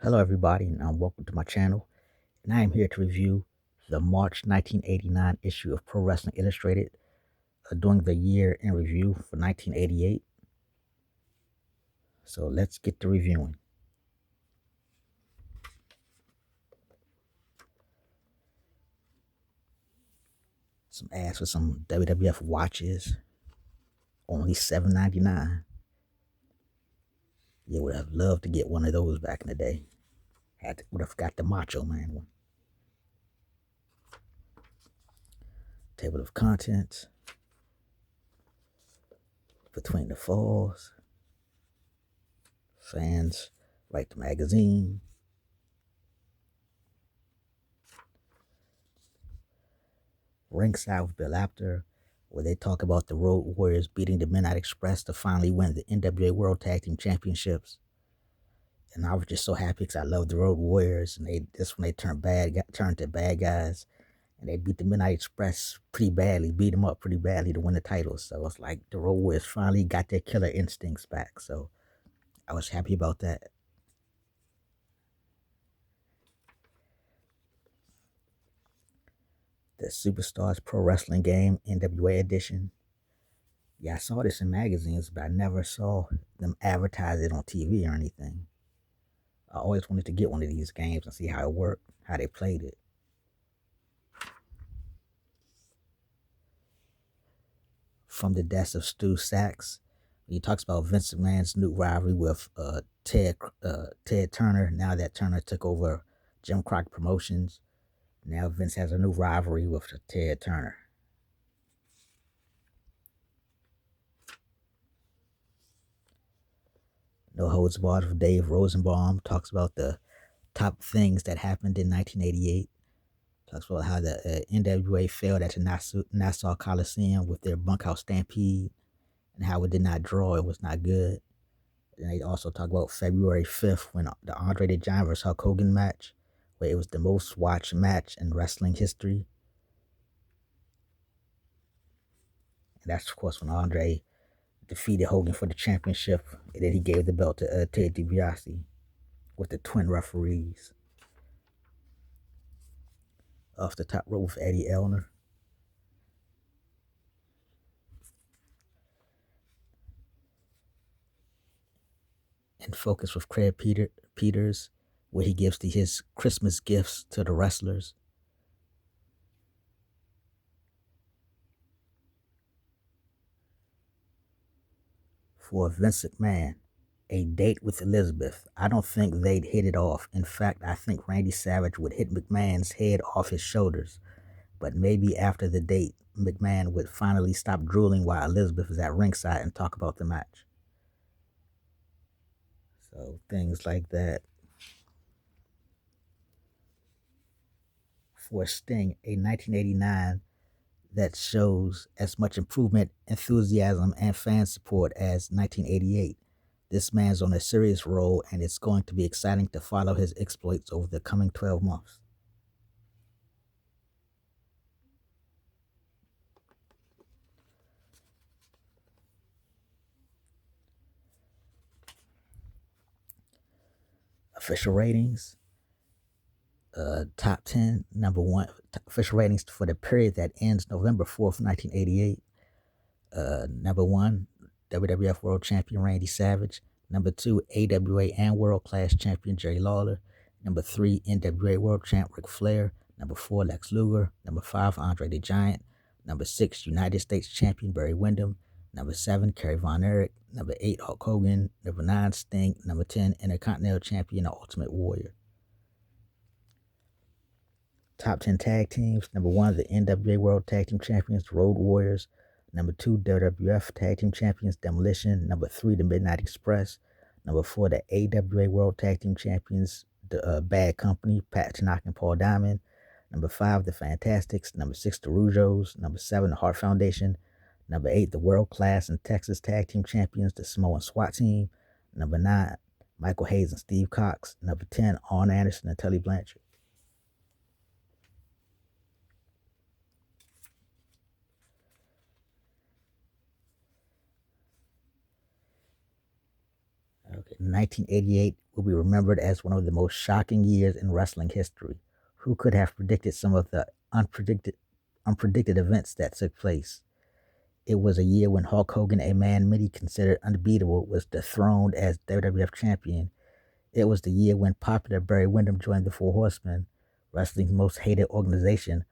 Hello everybody and welcome to my channel, and I am here to review the March 1989 issue of Pro Wrestling Illustrated, doing the year in review for 1988. So let's get to reviewing. Some ads for some WWF watches, only $7.99. You would have loved to get one of those back in the day. Would have got the Macho Man one. Table of contents, Between the Falls, Fans Write the Magazine, Ringside with Bill Apter, where they talk about the Road Warriors beating the Midnight Express to finally win the NWA World Tag Team Championships. And I was just so happy because I love the Road Warriors, and this when they turned to bad guys, and they beat the Midnight Express pretty badly, beat them up pretty badly to win the titles. So it's like the Road Warriors finally got their killer instincts back. So I was happy about that. The Superstars Pro Wrestling Game NWA Edition. Yeah, I saw this in magazines, but I never saw them advertise it on TV or anything. I always wanted to get one of these games and see how it worked, how they played it. From the desk of Stu Sachs, he talks about Vince McMahon's new rivalry with Ted Turner. Now that Turner took over Jim Crockett Promotions, now Vince has a new rivalry with Ted Turner. No Holds Barred with Dave Rosenbaum talks about the top things that happened in 1988. Talks about how the NWA failed at the Nassau Coliseum with their bunkhouse stampede and how it did not draw. It was not good. And they also talk about February 5th when the Andre the Giant vs. Hulk Hogan match, where it was the most watched match in wrestling history. And that's, of course, when Andre defeated Hogan for the championship, and then he gave the belt to Ted DiBiase with the twin referees. Off the Top Rope with Eddie Elner. And Focus with Craig Peters, where he gives his Christmas gifts to the wrestlers. For Vince McMahon, a date with Elizabeth. I don't think they'd hit it off. In fact, I think Randy Savage would hit McMahon's head off his shoulders. But maybe after the date, McMahon would finally stop drooling while Elizabeth is at ringside and talk about the match. So things like that. For Sting, a 1989 that shows as much improvement, enthusiasm, and fan support as 1988. This man's on a serious roll, and it's going to be exciting to follow his exploits over the coming 12 months. Official ratings. Top 10, number one, official ratings for the period that ends November 4th, 1988. Number one, WWF World Champion Randy Savage. Number two, AWA and World Class Champion Jerry Lawler. Number three, NWA World Champ Ric Flair. Number four, Lex Luger. Number five, Andre the Giant. Number six, United States Champion Barry Windham. Number seven, Kerry Von Erich. Number eight, Hulk Hogan. Number nine, Sting. Number 10, Intercontinental Champion, The Ultimate Warrior. Top 10 tag teams. Number one, the NWA World Tag Team Champions, the Road Warriors. Number two, WWF Tag Team Champions, Demolition. Number three, the Midnight Express. Number four, the AWA World Tag Team Champions, the Bad Company, Pat Tanaka and Paul Diamond. Number five, the Fantastics. Number six, the Rougeos. Number seven, the Hart Foundation. Number eight, the World Class and Texas Tag Team Champions, the Samoan SWAT Team. Number nine, Michael Hayes and Steve Cox. Number 10, Arn Anderson and Tully Blanchard. Okay, 1988 will be remembered as one of the most shocking years in wrestling history. Who could have predicted some of the unpredicted events that took place? It was a year when Hulk Hogan, a man many considered unbeatable, was dethroned as WWF champion. It was the year when popular Barry Windham joined the Four Horsemen, wrestling's most hated organization,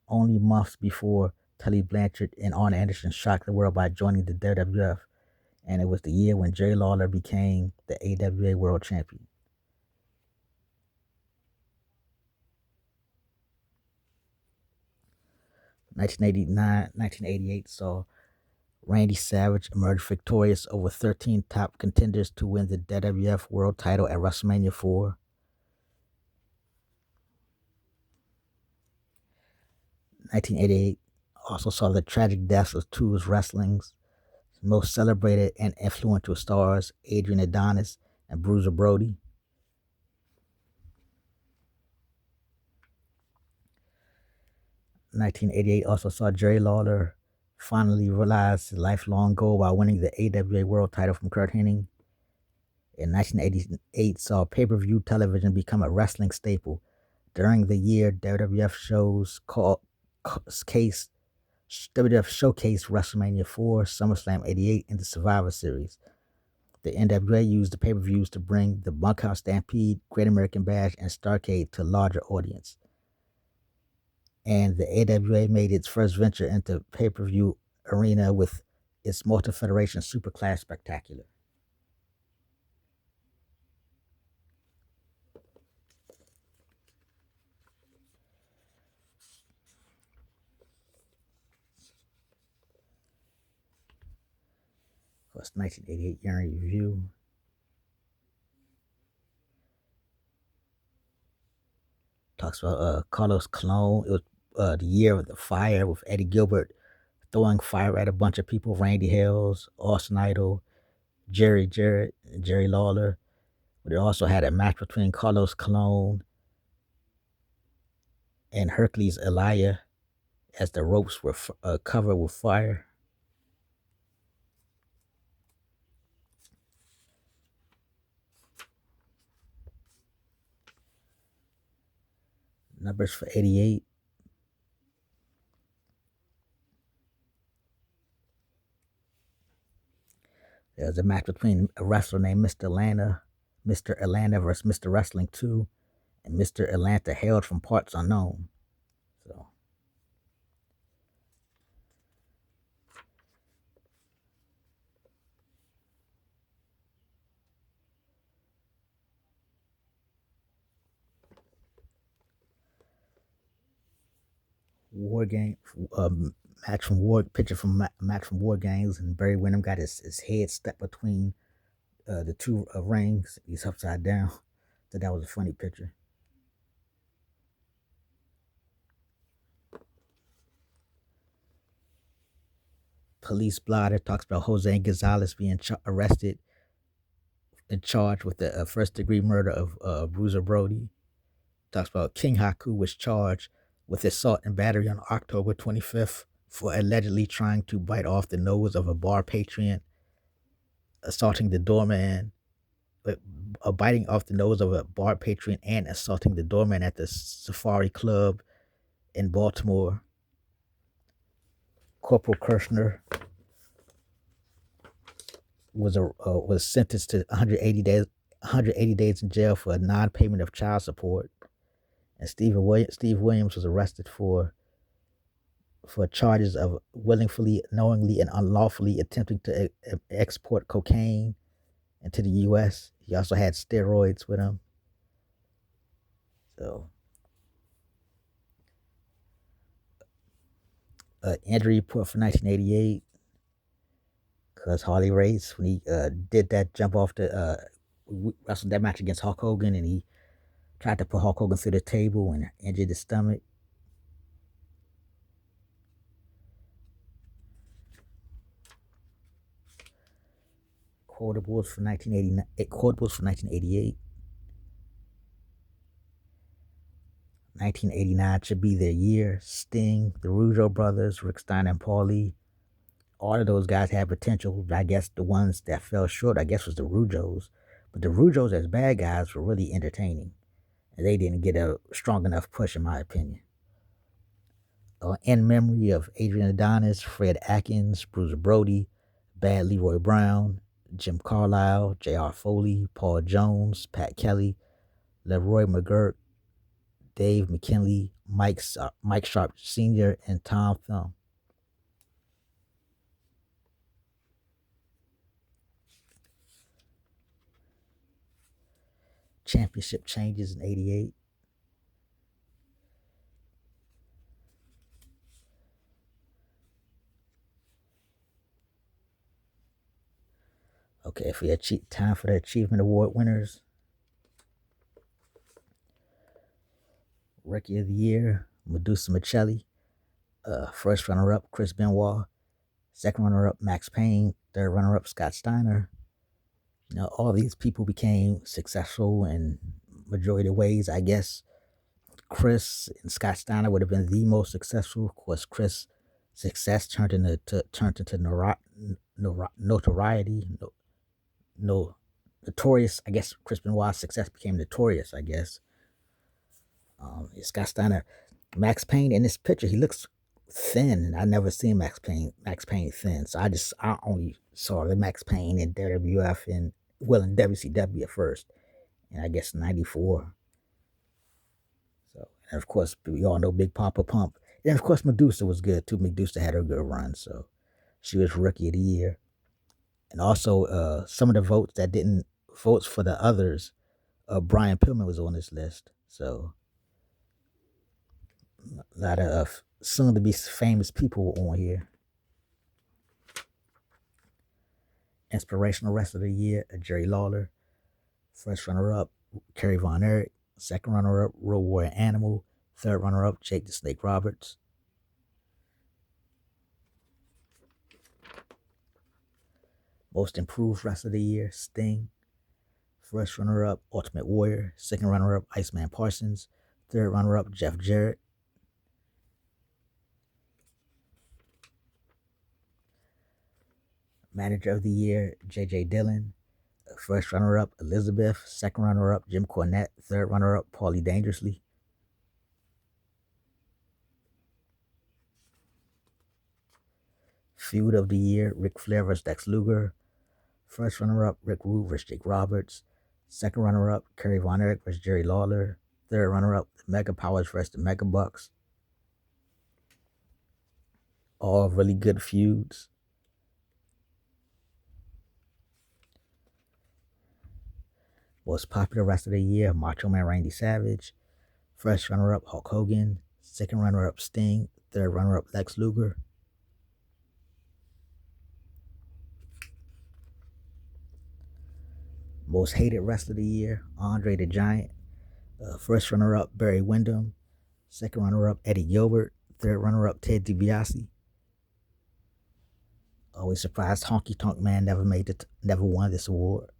only months before Tully Blanchard and Arn Anderson shocked the world by joining the WWF. And it was the year when Jerry Lawler became the AWA World Champion. "1988 saw Randy Savage emerged victorious over 13 top contenders to win the WWF World title at WrestleMania 4. 1988 also saw the tragic deaths of two of wrestling's most celebrated and influential stars, Adrian Adonis and Bruiser Brody. 1988 also saw Jerry Lawler finally realize his lifelong goal by winning the AWA World title from Curt Hennig. In 1988 saw pay-per-view television become a wrestling staple. During the year, WWF showcased WrestleMania 4, SummerSlam 88, and the Survivor Series. The NWA used the pay-per-views to bring the Bunkhouse Stampede, Great American Bash, and Starrcade to a larger audience. And the AWA made its first venture into pay-per-view arena with its Multi-Federation Superclass Spectacular. Of course, 1988 year in review. Talks about Carlos Colon. It was the year of the fire with Eddie Gilbert throwing fire at a bunch of people. Randy Hales, Austin Idol, Jerry Jarrett, and Jerry Lawler. But it also had a match between Carlos Colon and Hercules Elia as the ropes were covered with fire. Numbers for 88. There was a match between a wrestler named Mr. Atlanta versus Mr. Wrestling 2, and Mr. Atlanta hailed from parts unknown. So, War Game match from War Games, and Barry Windham got his head stuck between the two rings. He's upside down. So that was a funny picture. Police blotter talks about Jose Gonzalez being arrested and charged with the first-degree murder of Bruiser Brody. Talks about King Haku was charged with assault and battery on October 25th for allegedly trying to bite off the nose of a bar patron, assaulting the doorman, biting off the nose of a bar patron and assaulting the doorman at the Safari Club in Baltimore. Corporal Kirshner was sentenced to 180 days in jail for non-payment of child support. And Steve Williams was arrested for charges of willfully, knowingly, and unlawfully attempting to export cocaine into the U.S. He also had steroids with him. So, injury report for 1988, because Harley Race, when he did that jump off wrestled that match against Hulk Hogan, and he tried to put Hulk Hogan through the table and injured his stomach. Quotables for 1988. 1989 should be their year. Sting, the Rougeau brothers, Rick Steiner and Paul Lee. All of those guys had potential. I guess the ones that fell short, was the Rougeaus. But the Rougeaus as bad guys were really entertaining, and they didn't get a strong enough push, in my opinion. In memory of Adrian Adonis, Fred Atkins, Bruiser Brody, Bad Leroy Brown, Jim Carlisle, J.R. Foley, Paul Jones, Pat Kelly, Leroy McGurk, Dave McKinley, Mike Sharp Sr., and Tom Thumb. Championship changes in '88. Okay, if we had time for the Achievement Award winners. Rookie of the Year, Medusa Michelli. First runner-up, Chris Benoit. Second runner-up, Max Payne. Third runner-up, Scott Steiner. All these people became successful in majority of ways, I guess. Chris and Scott Steiner would have been the most successful. Of course, Chris' success turned into notoriety. Notorious. I guess Chris Benoit's success became notorious, I guess. Scott Steiner, Max Payne in this picture, he looks thin, and I never seen Max Payne thin. So I only saw the Max Payne in WWF and in WCW at first, and I guess '94. So, and of course, we all know Big Papa Pump, and of course Medusa was good too. Medusa had her good run, so she was Rookie of the Year. And also, some of the votes for the others, Brian Pillman was on this list. So a lot of soon to be famous people on here. Inspirational Wrestler of the Year, Jerry Lawler. First runner-up, Kerry Von Erich. Second runner-up, Road Warrior Animal. Third runner-up, Jake the Snake Roberts. Most Improved Wrestler of the Year, Sting. First runner-up, Ultimate Warrior. Second runner-up, Iceman Parsons. Third runner-up, Jeff Jarrett. Manager of the Year, J.J. Dillon. First runner-up, Elizabeth. Second runner-up, Jim Cornette. Third runner-up, Paulie Dangerously. Feud of the Year, Ric Flair vs. Lex Luger. First runner-up, Rick Rude vs. Jake Roberts. Second runner-up, Kerry Von Erich vs. Jerry Lawler. Third runner-up, the Mega Powers vs. the Mega Bucks. All really good feuds. Most Popular Wrestler of the Year, Macho Man Randy Savage. First runner-up, Hulk Hogan. Second runner-up, Sting. Third runner-up, Lex Luger. Most Hated Wrestler of the Year, Andre the Giant. First runner-up, Barry Windham. Second runner-up, Eddie Gilbert. Third runner-up, Ted DiBiase. Always surprised Honky Tonk Man never won this award.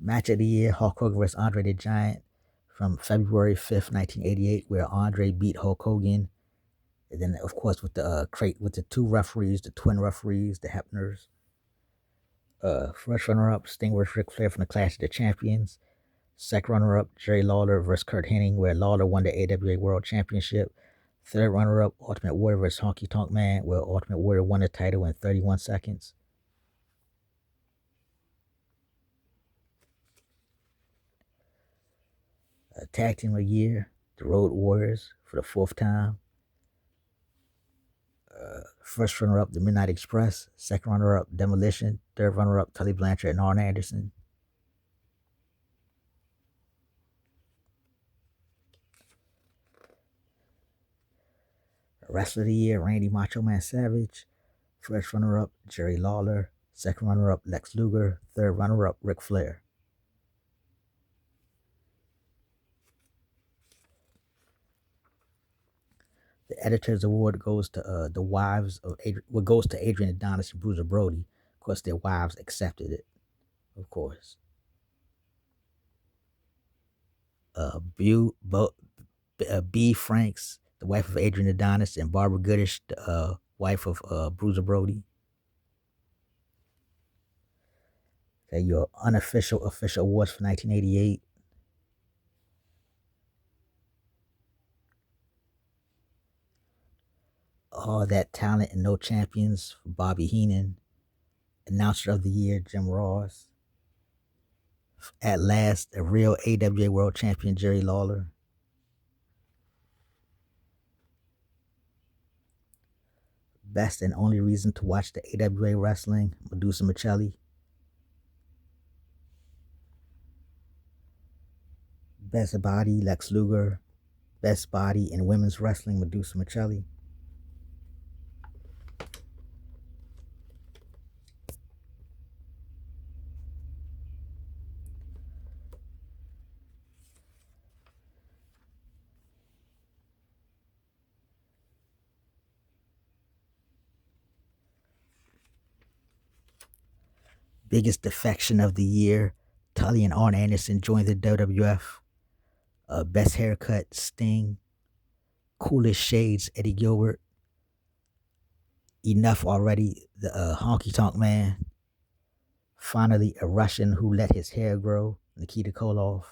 Match of the Year, Hulk Hogan vs. Andre the Giant from February 5th, 1988, where Andre beat Hulk Hogan. And then, of course, with the two referees, the twin referees, the Hebners. First runner-up, Sting vs. Ric Flair from the Clash of the Champions. Second runner-up, Jerry Lawler vs. Curt Hennig, where Lawler won the AWA World Championship. Third runner-up, Ultimate Warrior vs. Honky Tonk Man, where Ultimate Warrior won the title in 31 seconds. Tag Team of the Year, the Road Warriors for the fourth time. First runner-up, the Midnight Express. Second runner-up, Demolition. Third runner-up, Tully Blanchard and Arn Anderson. Wrestler of the Year, Randy Macho Man Savage. First runner-up, Jerry Lawler. Second runner-up, Lex Luger. Third runner-up, Ric Flair. The Editor's Award goes to the wives of goes to Adrian Adonis and Bruiser Brody. Of course, their wives accepted it, of course. B. Franks, the wife of Adrian Adonis, and Barbara Goodish, the wife of Bruiser Brody. Okay, your unofficial official awards for 1988. All That Talent and No Champions for Bobby Heenan. Announcer of the Year, Jim Ross. At Last, a real AWA World Champion, Jerry Lawler. Best and only reason to watch the AWA wrestling, Medusa Michelli. Best Body, Lex Luger. Best Body in Women's Wrestling, Medusa Michelli. Biggest defection of the year, Tully and Arn Anderson joined the WWF. Best haircut, Sting. Coolest shades, Eddie Gilbert. Enough already, the Honky Tonk Man. Finally, a Russian who let his hair grow, Nikita Koloff.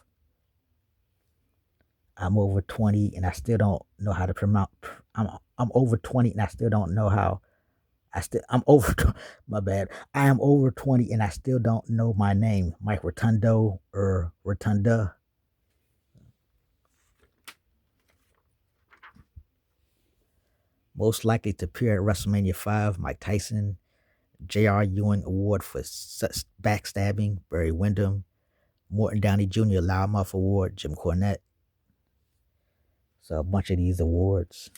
I'm over 20 and I still don't know how to pronounce. I'm over 20 and I still don't know how. I'm over. My bad. I am over 20 and I still don't know my name. Mike Rotundo or Rotunda. Most likely to appear at WrestleMania 5, Mike Tyson. J.R. Ewing Award for backstabbing, Barry Windham. Morton Downey Jr. Loudmouth Award, Jim Cornette. So a bunch of these awards.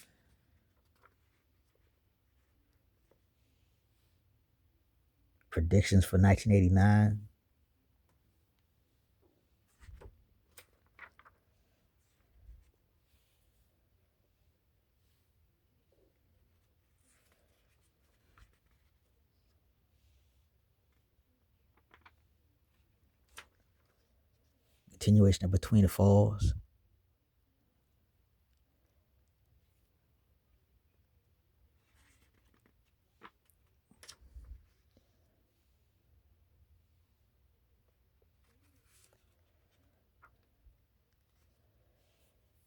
Predictions for 1989. Continuation of Between the Falls.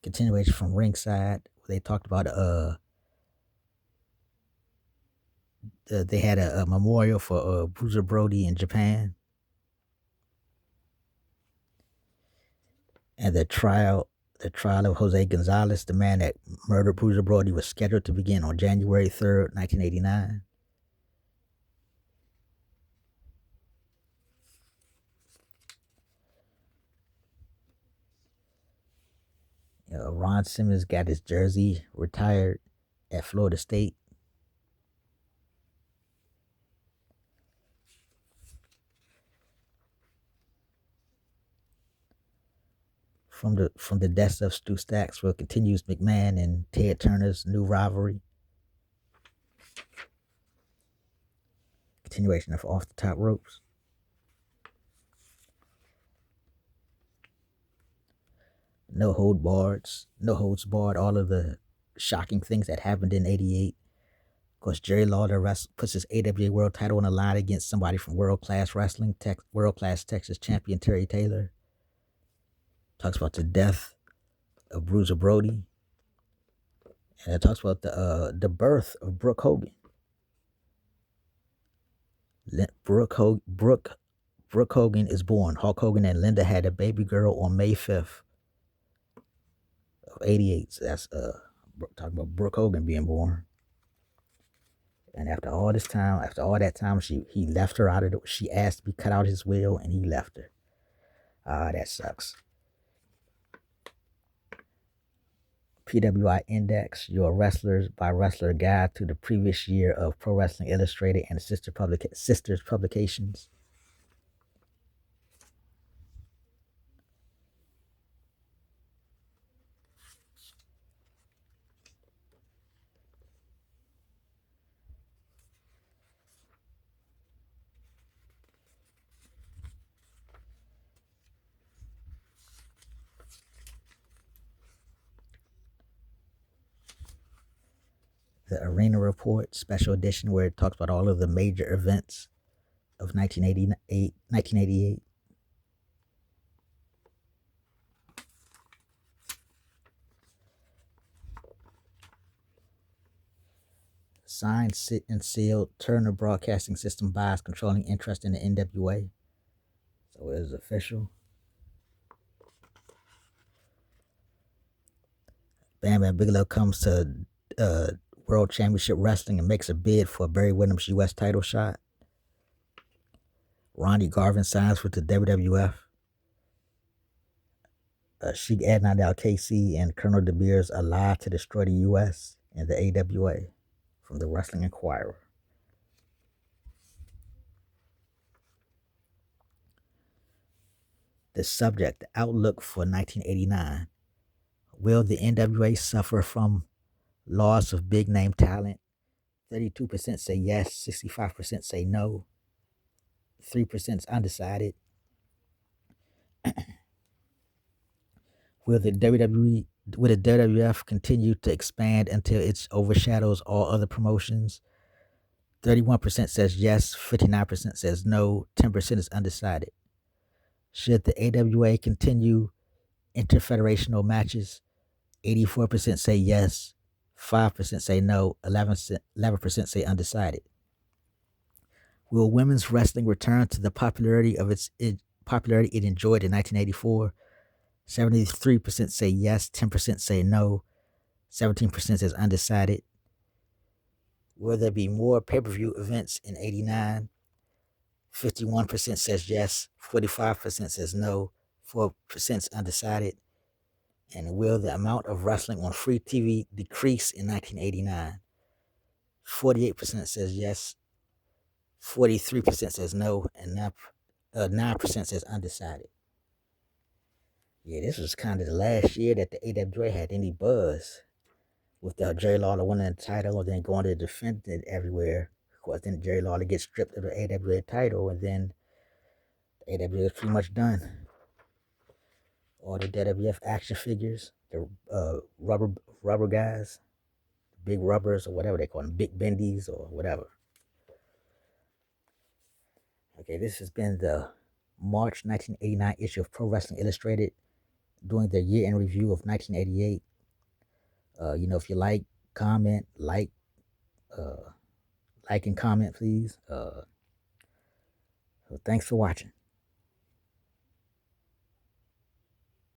Continuation from Ringside. They talked about they had a memorial for Bruiser Brody in Japan. And the trial of Jose Gonzalez, the man that murdered Bruiser Brody, was scheduled to begin on January 3rd, 1989. Ron Simmons got his jersey retired at Florida State. From the deaths of Stu Stacksville continues McMahon and Ted Turner's new rivalry. Continuation of Off the Top Ropes. No Holds Barred, all of the shocking things that happened in 88. Of course, Jerry Lawler puts his AWA World title on the line against somebody from World Class Wrestling, World Class Texas champion Terry Taylor. Talks about the death of Bruiser Brody. And it talks about the birth of Brooke Hogan. Brooke Hogan is born. Hulk Hogan and Linda had a baby girl on May 5th of 88. So that's talking about Brooke Hogan being born. And after all that time, he left her out of she asked to be cut out his will and he left her. That sucks. PWI Index, your wrestlers by wrestler guide to the previous year of Pro Wrestling Illustrated and sisters publications. The Arena Report special edition, where it talks about all of the major events of 1988. Signed, sit, and sealed. Turner Broadcasting System buys controlling interest in the NWA. So it is official. Bam Bam Bigelow comes to World Championship Wrestling and makes a bid for Barry Windham's U.S. title shot. Ronnie Garvin signs with the WWF. Sheik Adnan Al-Kaisi and Colonel De Beers are live to destroy the U.S. and the AWA, from the Wrestling Inquirer. The subject, the outlook for 1989. Will the NWA suffer from loss of big name talent? 32% say yes, 65% say no, 3% is undecided. Will the WWF continue to expand until it overshadows all other promotions? 31% says yes, 59% says no, 10% is undecided. Should the AWA continue interfederational matches? 84% say yes, 5% say no, 11% say undecided. Will women's wrestling return to the popularity it enjoyed in 1984? 73% say yes, 10% say no, 17% says undecided. Will there be more pay-per-view events in 89? 51% says yes, 45% says no, 4% is undecided. And will the amount of wrestling on free TV decrease in 1989? 48% says yes, 43% says no, and 9% says undecided. Yeah, this was kind of the last year that the AWA had any buzz, with Jerry Lawler winning the title and then going to defend it everywhere. Of course, then Jerry Lawler gets stripped of the AWA title, and then the AWA is pretty much done. All the WWF action figures, the rubber guys, big rubbers or whatever they call them, big bendies or whatever. Okay, this has been the March 1989 issue of Pro Wrestling Illustrated, doing their year-end review of 1988. If you like, comment, like and comment, please. So thanks for watching.